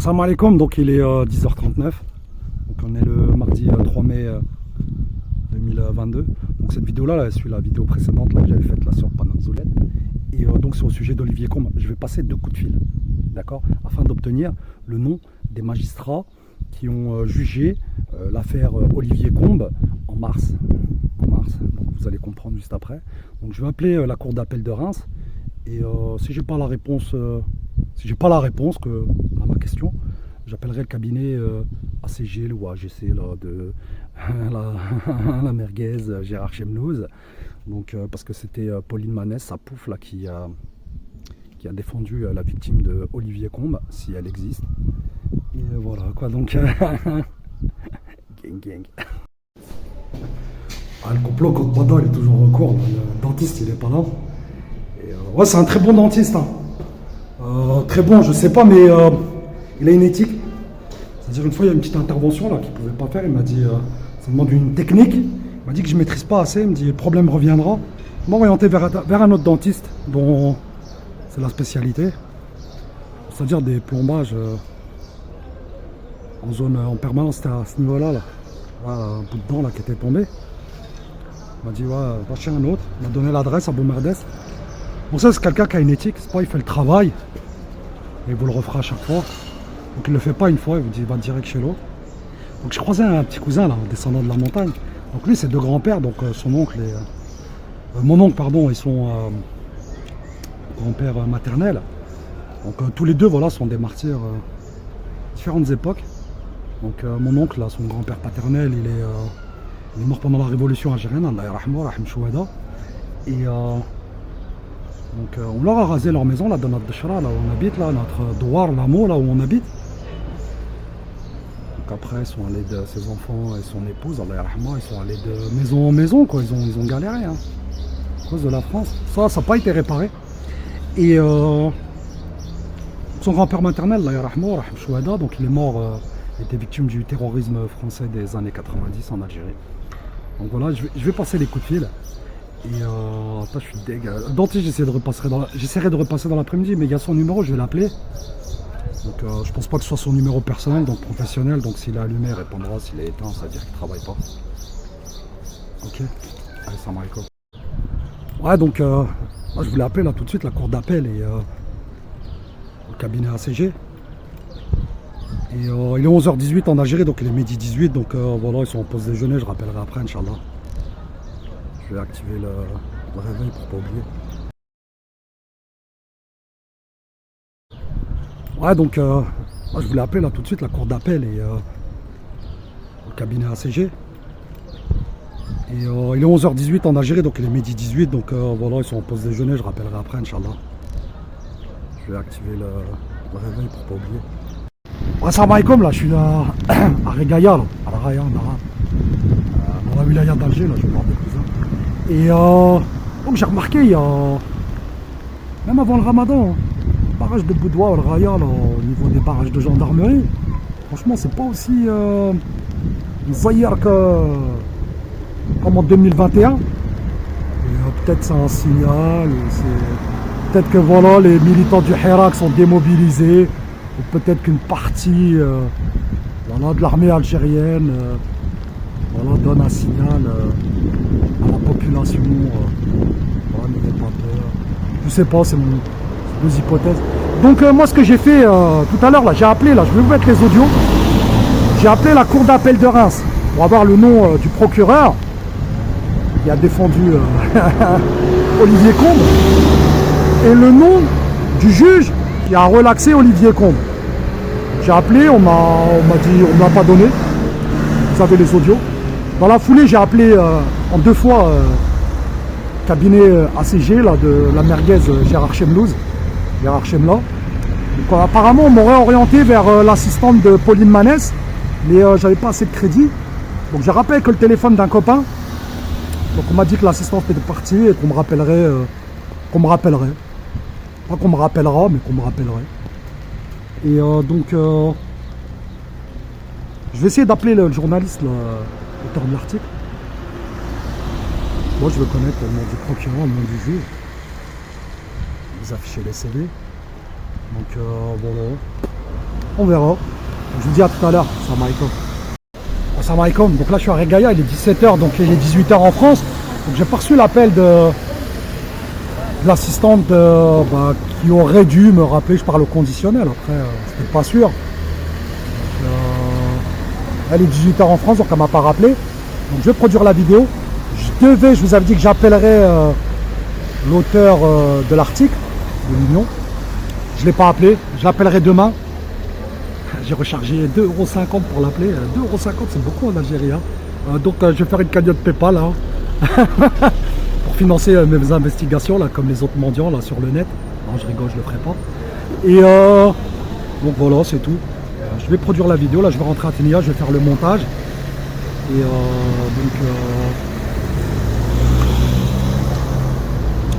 Salam alaikum, donc il est 10h39, donc on est le mardi 3 mai 2022. Donc cette vidéo là, suit la vidéo précédente là, que j'avais faite là, sur Panam Zouled. Et donc c'est au sujet d'Olivier Combes. Je vais passer 2 coups de fil, d'accord, afin d'obtenir le nom des magistrats qui ont jugé l'affaire Olivier Combes en mars. Donc vous allez comprendre juste après. Donc je vais appeler la cour d'appel de Reims. Et si j'ai pas la réponse à ma question, j'appellerai le cabinet ACG ou AGC là, de la merguez Gérard Chemlouz. Donc parce que c'était Pauline Manès, sa pouffe là, qui a défendu la victime de Olivier Combes, si elle existe. Et voilà quoi, donc gang gang. Ah, le complot contre Bada, il est toujours en cours. Le dentiste, il est pas là. Et, ouais, c'est un très bon dentiste. Hein. Très bon, je sais pas, mais il a une éthique. C'est-à-dire, une fois, il y a une petite intervention là qu'il ne pouvait pas faire. Il m'a dit, ça demande une technique. Il m'a dit que je ne maîtrise pas assez. Il me dit, le problème reviendra. Il m'a orienté vers un autre dentiste, dont c'est la spécialité. C'est-à-dire des plombages en zone en permanence. C'était à ce niveau-là, là. Voilà, un bout de dent là, qui était tombé. Il m'a dit, ouais, va chez un autre. Il m'a donné l'adresse à Beaumerdes. Bon, ça, c'est quelqu'un qui a une éthique. C'est pas, il fait le travail. Et il vous le refera à chaque fois. Donc, il ne le fait pas une fois. Il vous dit, va direct chez l'autre. Donc, je croisais un petit cousin, là, en descendant de la montagne. Donc, lui, c'est 2 grands-pères. Donc, son oncle et. Mon oncle, pardon, et son grand-père maternel. Donc, tous les deux, voilà, sont des martyrs différentes époques. Donc, mon oncle, là, son grand-père paternel, il est mort pendant la révolution algérienne, Allah yarhamou, rahim chouada. Et donc on leur a rasé leur maison là dans notre Dachra, là où on habite, là, notre douar, l'amo, là où on habite. Donc après ils sont allés de ses enfants et son épouse, Allah yarhamou, ils sont allés de maison en maison, quoi. Ils ont galéré hein, à cause de la France. Ça n'a pas été réparé. Et son grand-père maternel, Allah yarhamou, rahim chouada, donc il est mort, il était victime du terrorisme français des années 90 en Algérie. Donc voilà, je vais passer les coups de fil. Et je suis deg. Dentiste, j'essaierai de repasser dans l'après-midi, mais il y a son numéro, je vais l'appeler. Donc je pense pas que ce soit son numéro personnel, donc professionnel. Donc s'il est allumé, il répondra. S'il est éteint, ça veut dire qu'il travaille pas. Ok. Allez, salam alaikum. Ouais, donc moi, je voulais appeler là tout de suite la cour d'appel et le cabinet ACG. Et il est 11h18 en Algérie, donc il est midi 18, donc voilà, ils sont en pause déjeuner, je rappellerai après, Inch'Allah. Je vais activer le réveil pour pas oublier. Ouais, donc moi, je voulais appeler là tout de suite la cour d'appel et le cabinet ACG. Et il est 11h18 en Algérie, donc il est midi 18, donc voilà, ils sont en pause déjeuner, je rappellerai après, Inch'Allah. Je vais activer le réveil pour pas oublier. Ouais, salam alaikum, là, je suis là à Regaya, là, à la Raya, en arabe. Dans la wilaya d'Alger, là, je vais voir des cousins. Et donc j'ai remarqué, il y a, même avant le ramadan, hein, le barrage de Boudoua, au Raya, là, au niveau des barrages de gendarmerie, franchement, c'est pas aussi voyeur comme en 2021. Et peut-être c'est un signal, peut-être que voilà, les militants du Hirak sont démobilisés. Ou peut-être qu'une partie voilà, de l'armée algérienne voilà, donne un signal à la population. Voilà, n'ayez pas peur. Je sais pas, c'est deux hypothèses. Donc moi ce que j'ai fait tout à l'heure, là, j'ai appelé, là, je vais vous mettre les audios. J'ai appelé la cour d'appel de Reims pour avoir le nom du procureur qui a défendu Olivier Combes et le nom du juge qui a relaxé Olivier Combes. J'ai appelé, on m'a dit, on ne m'a pas donné. Vous avez les audios. Dans la foulée, j'ai appelé en 2 fois cabinet ACG là, de la merguez Gérard Chemlouz, Gérard Chemla. Donc apparemment, on m'aurait orienté vers l'assistante de Pauline Manès, mais j'avais pas assez de crédit. Donc j'ai rappelé avec le téléphone d'un copain. Donc on m'a dit que l'assistante était partie et qu'on me rappellerait. Pas qu'on me rappellera, mais qu'on me rappellerait. Et donc, je vais essayer d'appeler le journaliste, l'auteur de l'article. Moi, je veux connaître le nom du procureur, le nom du juge. Vous affichez les CV. Donc, voilà. On verra. Je vous dis à tout à l'heure. Salam alaikum. Salam alaikum. Donc là, je suis à Regaya, il est 17h, donc il est 18h en France. Donc j'ai pas reçu l'appel de l'assistante qui aurait dû me rappeler. Je parle au conditionnel. Après, c'était pas sûr. Donc, elle est 18h en France, donc elle m'a pas rappelé. Donc je vais produire la vidéo. Je vous avais dit que j'appellerais l'auteur de l'article de l'Union. Je ne l'ai pas appelé, je l'appellerai demain. J'ai rechargé 2,50 € pour l'appeler. 2,50 € c'est beaucoup en Algérie. Hein. Donc je vais faire une cagnotte PayPal hein, pour financer mes investigations, là, comme les autres mendiants là, sur le net. Non, je rigole, je ne le ferai pas. Et donc voilà, c'est tout. Je vais produire la vidéo, là je vais rentrer à Ténia, je vais faire le montage. Et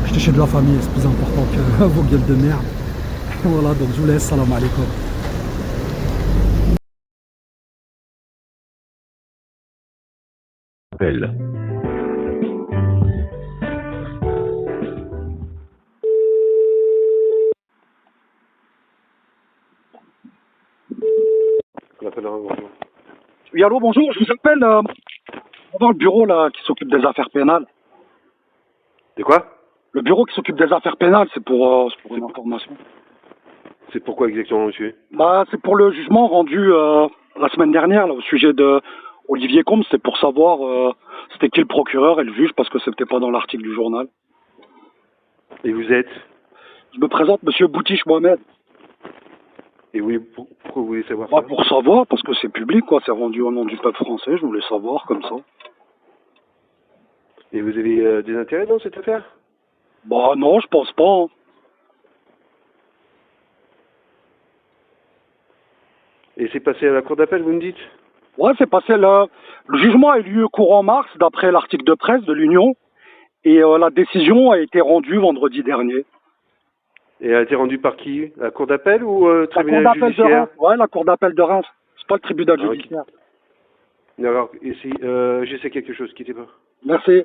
j'étais chez de la famille, c'est plus important que vos gueules de merde. Voilà, donc je vous laisse, salam alaikum. Appel. Oui, allô, bonjour, je vous appelle dans le bureau là qui s'occupe des affaires pénales. De quoi? Le bureau qui s'occupe des affaires pénales, c'est pour une information. C'est pourquoi exactement, monsieur? Bah, c'est pour le jugement rendu la semaine dernière là, au sujet de Olivier Combes. C'est pour savoir c'était qui le procureur et le juge parce que c'était pas dans l'article du journal. Et vous êtes? Je me présente, monsieur Boutiche Mohamed. Et oui, pourquoi vous voulez savoir Bah, ça? pour savoir, parce que c'est public quoi, c'est rendu au nom du peuple français, je voulais savoir comme ça. Et vous avez des intérêts dans cette affaire? Bah non, je pense pas. Hein. Et c'est passé à la cour d'appel, vous me dites? Ouais, c'est passé le jugement a eu lieu courant mars, d'après l'article de presse de l'Union, et la décision a été rendue vendredi dernier. Et elle a été rendue par qui? La cour d'appel ou La cour tribunal d'appel de judiciaire? Reims. Ouais, la cour d'appel de Reims. C'est pas le tribunal Ah, ok. judiciaire. D'accord, et si j'essaie quelque chose, quittez pas. Merci.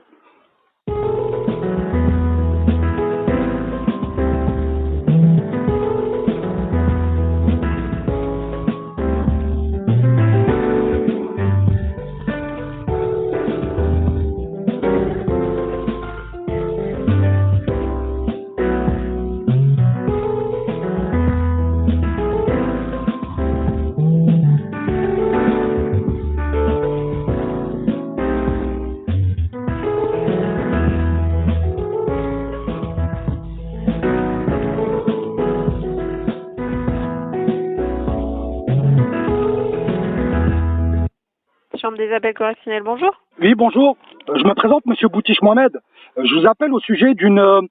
Chambre des appels correctionnels, bonjour. Oui, bonjour. Je me présente, monsieur Boutiche Mohamed. Je vous appelle au sujet d'une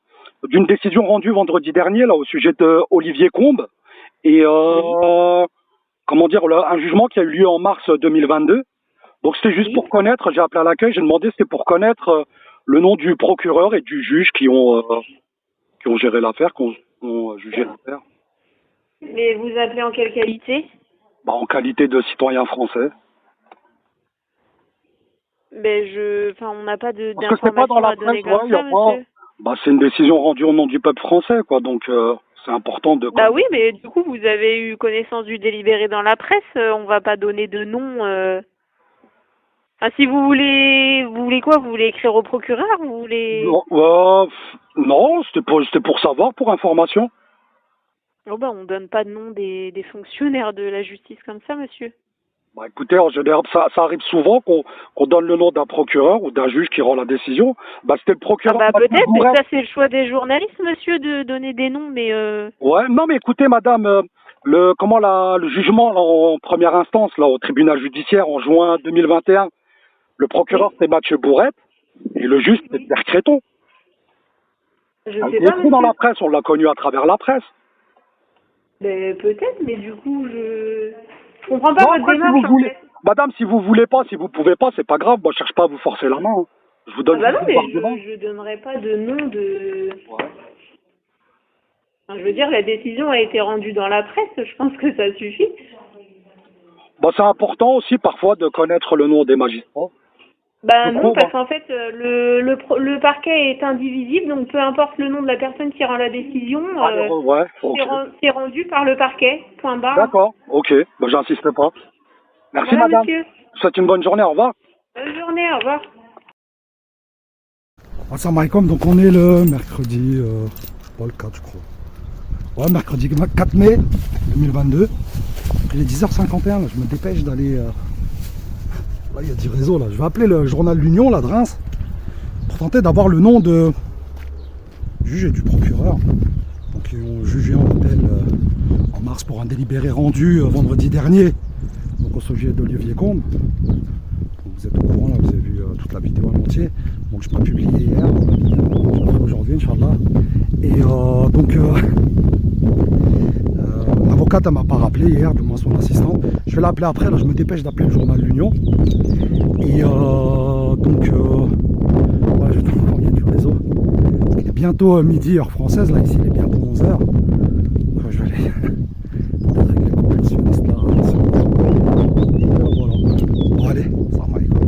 décision rendue vendredi dernier, là, au sujet de Olivier Combes. Et, comment dire, un jugement qui a eu lieu en mars 2022. Donc, c'était juste pour connaître, j'ai appelé à l'accueil, j'ai demandé, c'était pour connaître le nom du procureur et du juge qui ont géré l'affaire, qui ont jugé l'affaire. Mais vous appelez en quelle qualité? Bah, en qualité de citoyen français. Enfin, on n'a pas Parce que c'est pas dans d'informations la à donner presse, comme ouais, ça, y a pas. monsieur. Bah, c'est une décision rendue au nom du peuple français, quoi. Donc, c'est important de. Bah oui, mais du coup, vous avez eu connaissance du délibéré dans la presse. On va pas donner de nom. Ah, si vous voulez quoi? Vous voulez écrire au procureur? Vous voulez? Non, c'était pour savoir, pour information. Oh bah, on donne pas de nom des fonctionnaires de la justice comme ça, monsieur. Bah, écoutez, en général, ça arrive souvent qu'on donne le nom d'un procureur ou d'un juge qui rend la décision. Bah, c'était le Ah procureur. bah Mathieu peut-être, mais Bourret. ça c'est le choix des journalistes, monsieur, de donner des noms, mais Ouais, non, mais écoutez, madame, le jugement là, en première instance, là, au tribunal judiciaire en juin 2021, le procureur c'est Mathieu Bourret et le juge c'est Pierre Créton. je Il sais est pas, écrit dans monsieur. la presse, on l'a connu à travers la presse. Ben, peut-être, mais du coup, je comprends pas Non, votre après, si démarche, vous en voulez, fait. madame, si vous voulez pas, si vous pouvez pas, c'est pas grave. Moi, je cherche pas à vous forcer la main. Hein. Je vous Ah donne bah non, juste mais des arguments. je donnerai pas de nom de... Ouais. Enfin, je veux dire, la décision a été rendue dans la presse, je pense que ça suffit. Bah, c'est important aussi parfois de connaître le nom des magistrats. Bah Du non, coup, parce qu'en fait, le parquet est indivisible, donc peu importe le nom de la personne qui rend la décision, ouais, ok. c'est rendu par le parquet, point barre. D'accord, ok. Bah, j'insiste pas. Merci, Voilà, madame. monsieur. Je vous souhaite une bonne journée. Au revoir. Bonne journée, au revoir. Assalamu alaikum, donc on est le mercredi, pas le 4 je crois. Ouais, mercredi 4 mai 2022. Il est 10h51, là, je me dépêche d'aller... Là, il y a du réseau, là. Je vais appeler le journal L'Union, là, de Reims, pour tenter d'avoir le nom de juge et du procureur. Donc, ils ont jugé en appel en mars pour un délibéré rendu vendredi dernier, donc au sujet d'Olivier Combes. Donc, vous êtes au courant, là, vous avez vu toute la vidéo en entier. Donc, je n'ai pas publié hier, aujourd'hui, Inch'Allah. Et donc... l'avocate elle m'a pas rappelé hier, du moins son assistante. Je vais l'appeler après, là je me dépêche d'appeler le journal L'Union. Et donc ouais, je trouve qu'on y a du réseau. Parce qu'il est bientôt midi heure française, là ici il est bientôt 11h. Je vais aller peut-être avec les compétitionnistes là. Voilà. Bon allez, salam alaikum.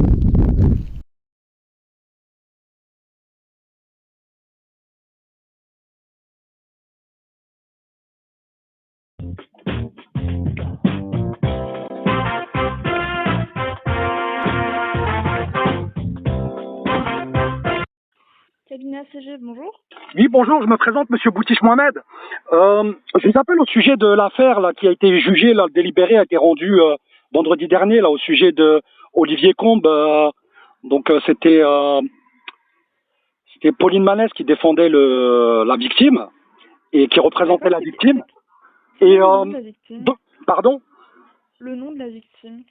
Cabinet ACG, bonjour. Oui, bonjour, je me présente, monsieur Boutiche Mohamed. Je vous appelle au sujet de l'affaire là qui a été jugée, là, le délibéré a été rendu vendredi dernier, là, au sujet de Olivier Combes. C'était Pauline Manès qui défendait la victime et qui représentait la victime. Et Le nom de la victime. pardon, Le nom de la victime.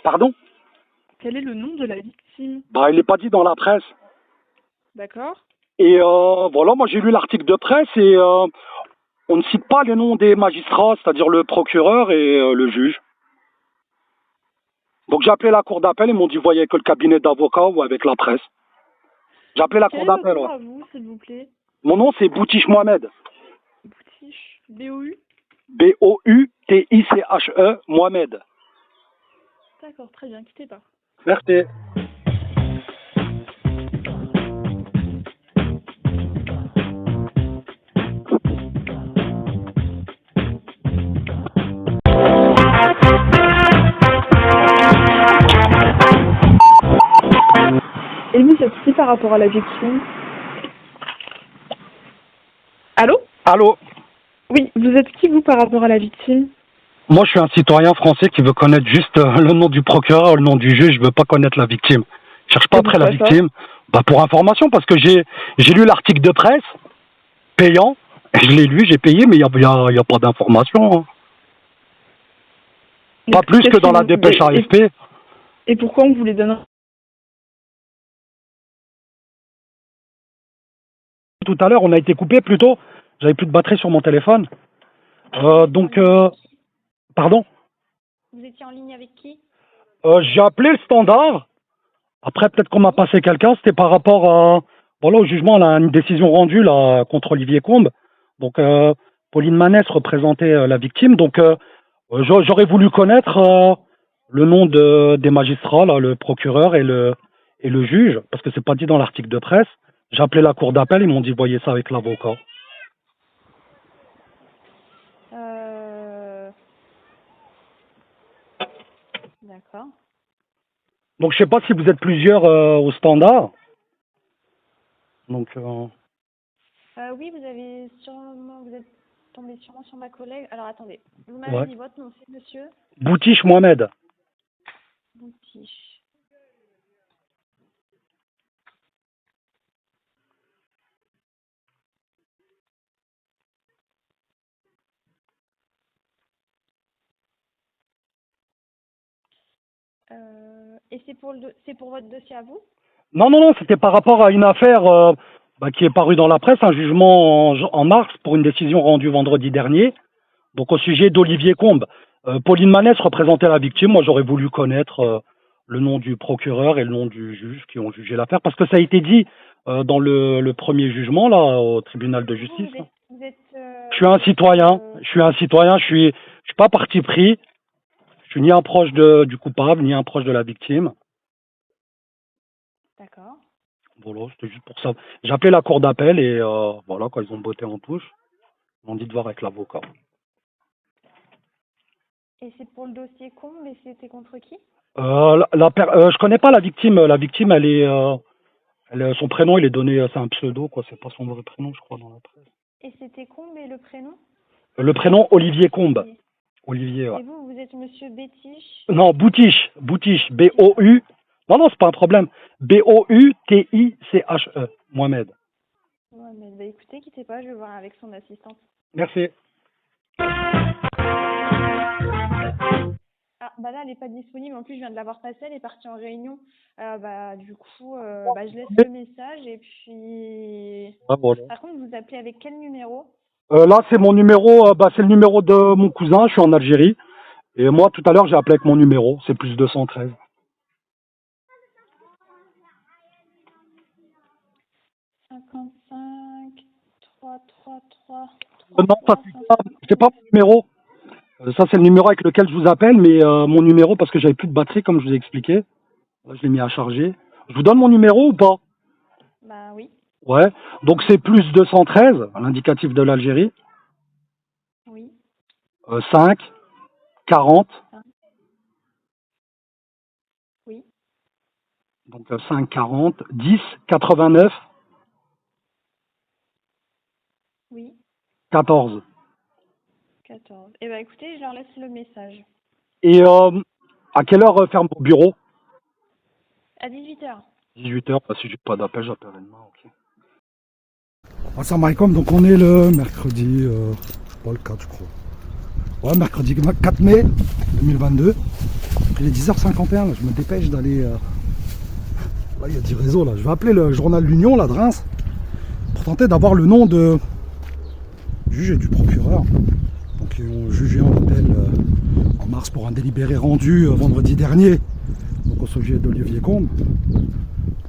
pardon. Quel est le nom de la victime? Bah, il n'est pas dit dans la presse. D'accord. Et voilà, moi j'ai lu l'article de presse et on ne cite pas les noms des magistrats, c'est-à-dire le procureur et le juge. Donc j'ai appelé la cour d'appel, ils m'ont dit voyez que le cabinet d'avocats ou avec la presse. J'ai appelé la Quel cour est votre d'appel, nom ouais. à vous, s'il vous plaît? Mon nom c'est Boutiche Mohamed. Boutiche. B-O-U. Boutiche Mohamed. D'accord, très bien, quittez pas. Merci. Et vous êtes qui par rapport à la victime? Allô? Allô? Oui, vous êtes qui vous par rapport à la victime? Moi je suis un citoyen français qui veut connaître juste le nom du procureur, le nom du juge, je veux pas connaître la victime. Je cherche pas Et après la pourquoi ça? victime. Bah pour information, parce que j'ai lu l'article de presse, payant, je l'ai lu, j'ai payé, mais il y a pas d'information. Hein. Pas Donc, plus qu'est-ce que dans qui la vous- dépêche et- AFP. Et pourquoi on vous les donne? Tout à l'heure, on a été coupé plutôt. J'avais plus de batterie sur mon téléphone. Pardon. Vous étiez en ligne avec qui? J'ai appelé le standard. Après, peut-être qu'on m'a passé quelqu'un. C'était par rapport à, voilà, au jugement, là, une décision rendue là contre Olivier Combes. Donc, Pauline Manès représentait la victime. Donc, j'aurais voulu connaître le nom des magistrats, là, le procureur et le juge, parce que c'est pas dit dans l'article de presse. J'ai appelé la cour d'appel, ils m'ont dit voyez ça avec l'avocat. D'accord. Donc je sais pas si vous êtes plusieurs au standard. Donc Oui, vous êtes tombé sûrement sur ma collègue. Alors attendez, vous m'avez ouais. dit votre nom, c'est monsieur Boutiche Mohamed. Boutiche. Et c'est pour votre dossier à vous? Non, c'était par rapport à une affaire qui est parue dans la presse, un jugement en mars pour une décision rendue vendredi dernier. Donc au sujet d'Olivier Combes. Pauline Manès représentait la victime. Moi j'aurais voulu connaître le nom du procureur et le nom du juge qui ont jugé l'affaire, parce que ça a été dit dans le premier jugement là au tribunal de justice. Je suis un citoyen, je suis pas parti pris, je suis ni un proche du coupable, ni un proche de la victime. D'accord. Voilà, c'était juste pour ça. J'ai appelé la cour d'appel et voilà, quand ils ont botté en touche, ils m'ont dit de voir avec l'avocat. Et c'est pour le dossier Combe et c'était contre qui? Je connais pas la victime. La victime, son prénom, il est donné, c'est un pseudo, quoi. C'est pas son vrai prénom, je crois, dans la presse. Et c'était Combe et le prénom? Le prénom, Olivier Combe. Et, Olivier, ouais. et vous, vous êtes monsieur Bétiche? Non, Boutiche, B-O-U. Non, c'est pas un problème. Boutiche, Mohamed. Ouais, mais bah, écoutez, quittez pas, je vais voir avec son assistante. Merci. Ah, bah là, elle est pas disponible. En plus, je viens de la voir passer, elle est partie en réunion. Bah, du coup, bah, je laisse le message et puis... Ah, voilà. Par contre, vous appelez avec quel numéro? Là, c'est mon numéro, c'est le numéro de mon cousin, je suis en Algérie. Et moi, tout à l'heure, j'ai appelé avec mon numéro, c'est plus 213. 55 333 Non, ça, 33 c'est pas mon numéro. Ça, c'est le numéro avec lequel je vous appelle, mais mon numéro, parce que j'avais plus de batterie, comme je vous ai expliqué. Là, je l'ai mis à charger. Je vous donne mon numéro ou pas? Bah oui, Ouais. Donc, c'est plus 213, l'indicatif de l'Algérie. oui. 5, 40. Ah, oui, Donc, 5, 40, 10, 89, oui, 14. 14. Eh bah écoutez, je leur laisse le message. Et à quelle heure ferme vos bureaux? À 18h. 18h, si j'ai pas d'appel, j'appellerai demain. Ok. Assalamu alaikum, donc on est le mercredi, pas le 4 je crois. Ouais, mercredi 4 mai 2022. Il est 10h51, là, je me dépêche d'aller... Là, il y a 10 réseaux, là. Je vais appeler le journal L'Union, là, de Reims, pour tenter d'avoir le nom de juge et du procureur. Donc, ils ont jugé en appel en mars pour un délibéré rendu vendredi dernier, donc au sujet d'Olivier Combe. Donc,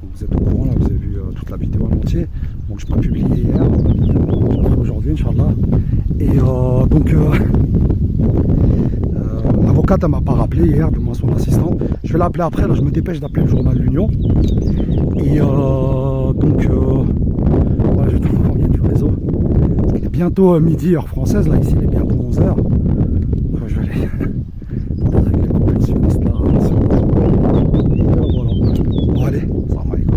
vous êtes au courant, là, vous avez vu toute la vidéo en entier. Donc, je n'ai pas publié hier, je le ferai aujourd'hui, Inch'Allah. Et l'avocate, elle m'a pas rappelé hier, du moins son assistante. Je vais l'appeler après, là, je me dépêche d'appeler le journal L'Union. Et ouais, je vais quand il y a du réseau. Parce qu'il est bientôt midi, heure française, là, ici, il est bientôt 11h. Je vais aller avec les compétitionnistes là. Voilà. Bon, allez, salam alaikum.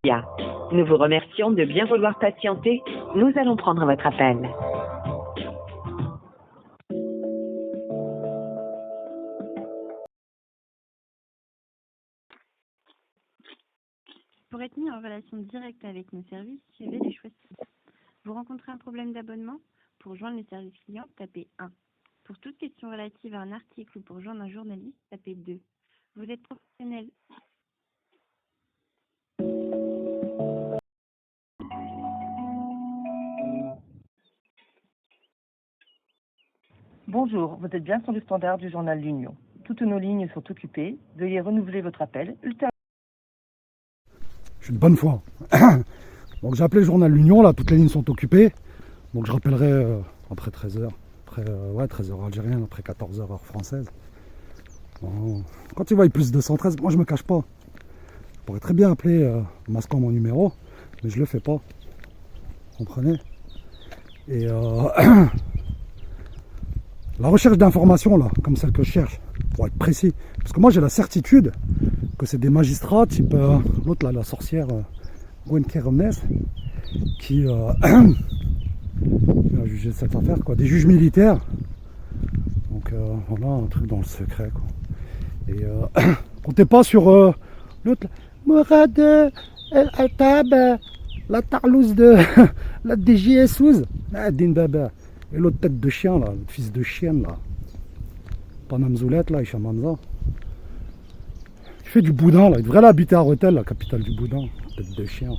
Bien. Nous vous remercions de bien vouloir patienter. Nous allons prendre votre appel. Pour être mis en relation directe avec nos services, suivez les choix suivants. Vous rencontrez un problème d'abonnement? Pour joindre le service client, tapez 1. Pour toute question relative à un article ou pour joindre un journaliste, tapez 2. Vous êtes professionnel. Bonjour, vous êtes bien sur le standard du journal L'Union. Toutes nos lignes sont occupées. Veuillez renouveler votre appel ultérieurement. Je suis de bonne foi. Donc j'ai appelé le journal L'Union, là, toutes les lignes sont occupées. Donc je rappellerai après 13h. Après 13h algérienne, après 14h heure française. Bon, quand tu vois plus 213, moi je me cache pas. Je pourrais très bien appeler masquant mon numéro, mais je le fais pas. Vous comprenez? Et la recherche d'informations, là, comme celle que je cherche, pour être précis. Parce que moi j'ai la certitude que c'est des magistrats, type l'autre là, la sorcière Gwen Keromnes, qui a jugé cette affaire, quoi. Des juges militaires. Donc voilà, un truc dans le secret, quoi. Et comptez pas sur l'autre, Mourad El Atab, la tarlouse de la DGSouz, Din Baba. Et l'autre tête de chien, là, le fils de chienne, là. Panamzoulette, là, Hicham Hamza. Il fait du boudin, là. Il devrait l'habiter à Rethel, la capitale du boudin. Tête de chien.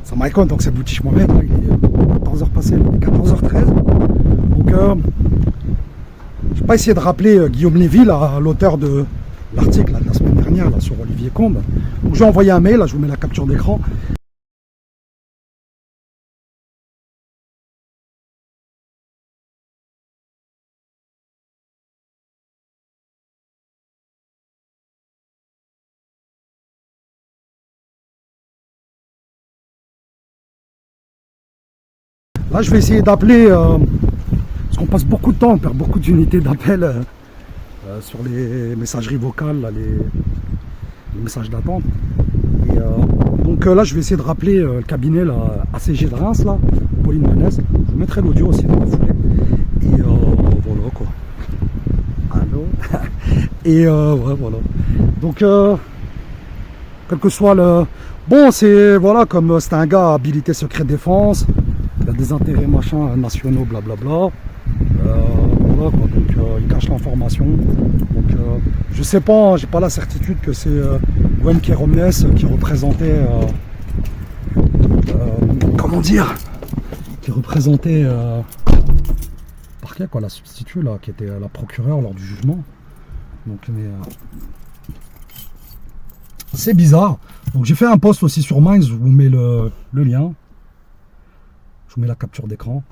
Ça m'aïconne, donc c'est Boutiche Mohamed, là. Il est 14h passé, il est 14h13. Donc, je vais pas essayer de rappeler Guillaume Lévy, là, l'auteur de l'article de la semaine dernière, là, sur Olivier Combe. Donc, j'ai envoyé un mail, là, je vous mets la capture d'écran. Là, je vais essayer d'appeler, parce qu'on passe beaucoup de temps, on perd beaucoup d'unités d'appel sur les messageries vocales, là, les messages d'attente. Et, donc là, je vais essayer de rappeler le cabinet là, ACG de Reims, là, Pauline Manès. Je vous mettrai l'audio aussi dans la foulée. Et voilà quoi. Allô. Et ouais, voilà. Donc, quel que soit le... Bon, c'est, voilà, comme c'est un gars habilité secret défense, il a des intérêts machin nationaux, blablabla. Voilà, quoi. Donc, il cache l'information. Donc, je sais pas, hein, j'ai pas la certitude que c'est Gwen Keromnes qui représentait... comment dire, qui représentait parquet, quoi, la substitut là, qui était la procureure lors du jugement. Donc, mais c'est bizarre. Donc j'ai fait un post aussi sur Minds, je vous mets le lien. Je vous mets la capture d'écran.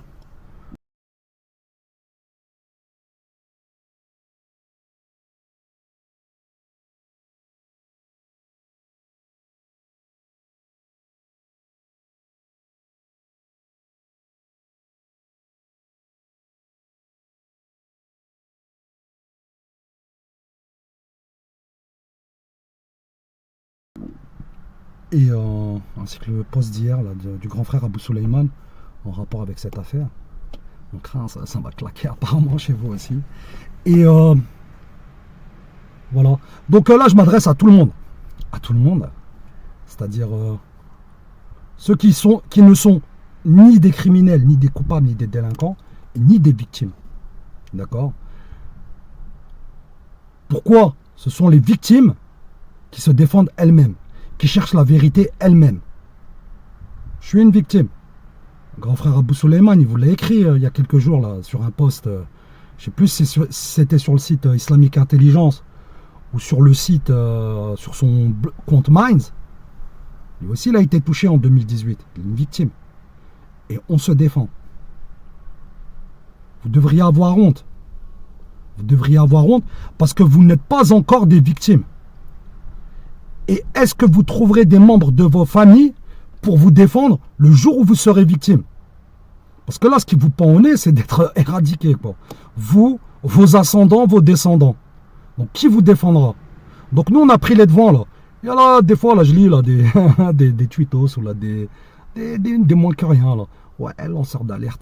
Et ainsi que le post d'hier du grand frère Abou Souleyman en rapport avec cette affaire. Donc ça va claquer apparemment chez vous aussi. Et voilà. Donc là je m'adresse à tout le monde. À tout le monde. C'est-à-dire ceux qui ne sont ni des criminels, ni des coupables, ni des délinquants, ni des victimes. D'accord? Pourquoi? Ce sont les victimes qui se défendent elles-mêmes, qui cherchent la vérité elles-mêmes. Je suis une victime. Grand frère Abou Souleyman, il vous l'a écrit il y a quelques jours là, sur un post. Je ne sais plus si c'était sur le site Islamic Intelligence ou sur le site, sur son compte Minds. Lui aussi, il a été touché en 2018. Il est une victime. Et on se défend. Vous devriez avoir honte. Vous devriez avoir honte parce que vous n'êtes pas encore des victimes. Et est-ce que vous trouverez des membres de vos familles pour vous défendre le jour où vous serez victime? Parce que là, ce qui vous pend au nez, c'est d'être éradiqué, quoi. Vous, vos ascendants, vos descendants. Donc, qui vous défendra? Donc, nous, on a pris les devants, là. Et là, des fois, là, je lis là, des tweetos ou là, des moins que rien, là. Ouais, lanceur d'alerte.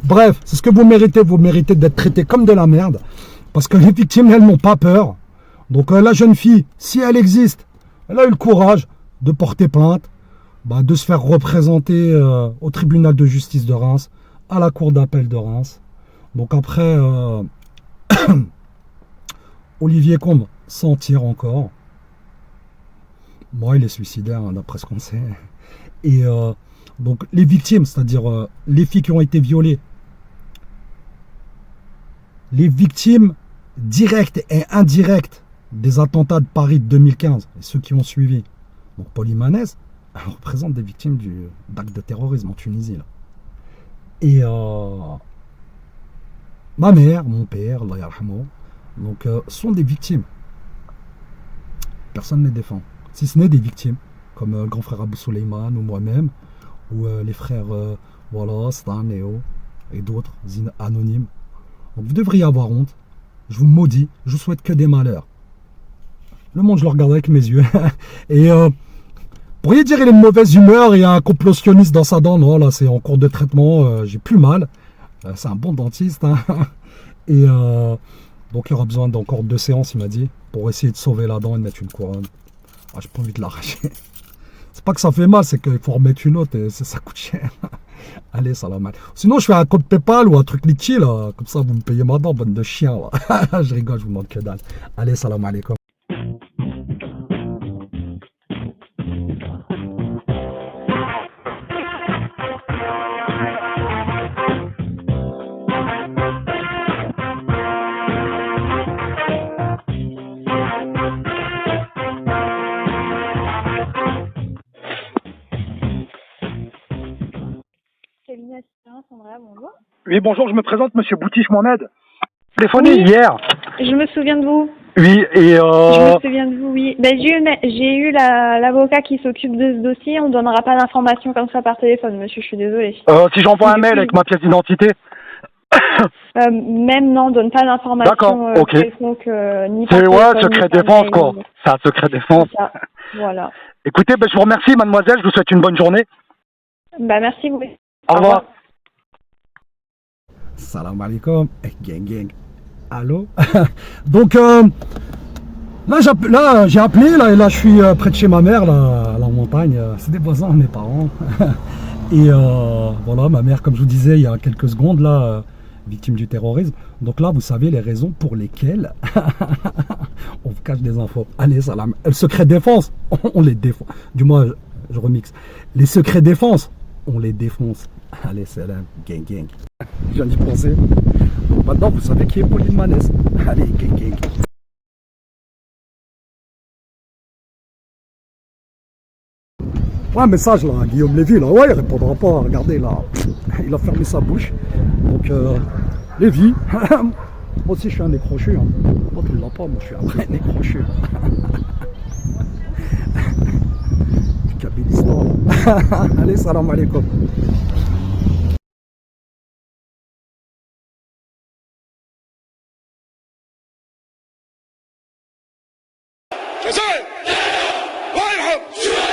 Bref, c'est ce que vous méritez. Vous méritez d'être traité comme de la merde. Parce que les victimes, elles n'ont pas peur. Donc la jeune fille, si elle existe, elle a eu le courage de porter plainte, de se faire représenter au tribunal de justice de Reims, à la cour d'appel de Reims. Donc après, Olivier Combes s'en tire encore. Moi, il est suicidaire, hein, d'après ce qu'on sait. Et donc les victimes, c'est-à-dire les filles qui ont été violées, les victimes directes et indirectes des attentats de Paris de 2015 et ceux qui ont suivi. Donc Pauline Manès représente des victimes d'actes de terrorisme en Tunisie. Là. Et ma mère, mon père, Allah yarhamou, donc sont des victimes. Personne ne les défend. Si ce n'est des victimes, comme le grand frère Abou Souleyman ou moi-même, ou les frères voilà, Stan, Néo et d'autres anonymes. Donc vous devriez avoir honte. Je vous maudis, je vous souhaite que des malheurs. Le monde, je le regarde avec mes yeux. Et pourriez dire il est de mauvaise humeur, il y a un complottionniste dans sa dent. Non, là c'est en cours de traitement, j'ai plus mal. C'est un bon dentiste. Hein. Et donc il y aura besoin d'encore 2 séances, il m'a dit, pour essayer de sauver la dent et de mettre une couronne. Ah, j'ai pas envie de l'arracher. C'est pas que ça fait mal, c'est qu'il faut remettre une autre et ça coûte cher. Allez, salam alaikum. Sinon, je fais un code PayPal ou un truc litchi, là. Comme ça, vous me payez ma dent, bande de chiens, là. Je rigole, je vous demande que dalle. Allez, salam alaikum. Cabinet assistant, Sandra, bonjour. Oui, bonjour, je me présente, monsieur Boutiche Mohamed. Téléphoné hier. Je me souviens de vous. Oui, et Je me souviens de vous, oui. Ben, j'ai eu l'avocat qui s'occupe de ce dossier. On donnera pas d'informations comme ça par téléphone, monsieur. Je suis désolée. si j'envoie un mail avec ma pièce d'identité. Même non, on donne pas d'informations D'accord, ok. quelconques, ni par C'est téléphone, ni secret par défense mail, quoi. C'est un secret défense. C'est ça. Voilà. Écoutez, je vous remercie mademoiselle, je vous souhaite une bonne journée. Bah merci vous. Au revoir. Salam alaikum. Gang gang. Allô. Donc là j'ai appelé là, et là je suis près de chez ma mère là, à la montagne. C'est des voisins, mes parents. Et voilà, ma mère, comme je vous disais il y a quelques secondes là, victime du terrorisme. Donc là, vous savez les raisons pour lesquelles on vous cache des infos. Allez, salam. Le secret défense, on les défend. Du moins, je remixe. Les secrets défense, on les défonce. Allez, salam. Gang gang. Je viens d'y penser. Maintenant, vous savez qui est Pauline Manès. Allez, gang gang. Ouais, message là, Guillaume Lévy, là, ouais, il répondra pas, regardez là, il a fermé sa bouche. Donc, Lévy, moi aussi je suis un décrochu, hein. Toi tu l'as pas, moi je suis un vrai décrochu. Du Kabylistan. Allez, salam alaikum. جزائر الله يرحم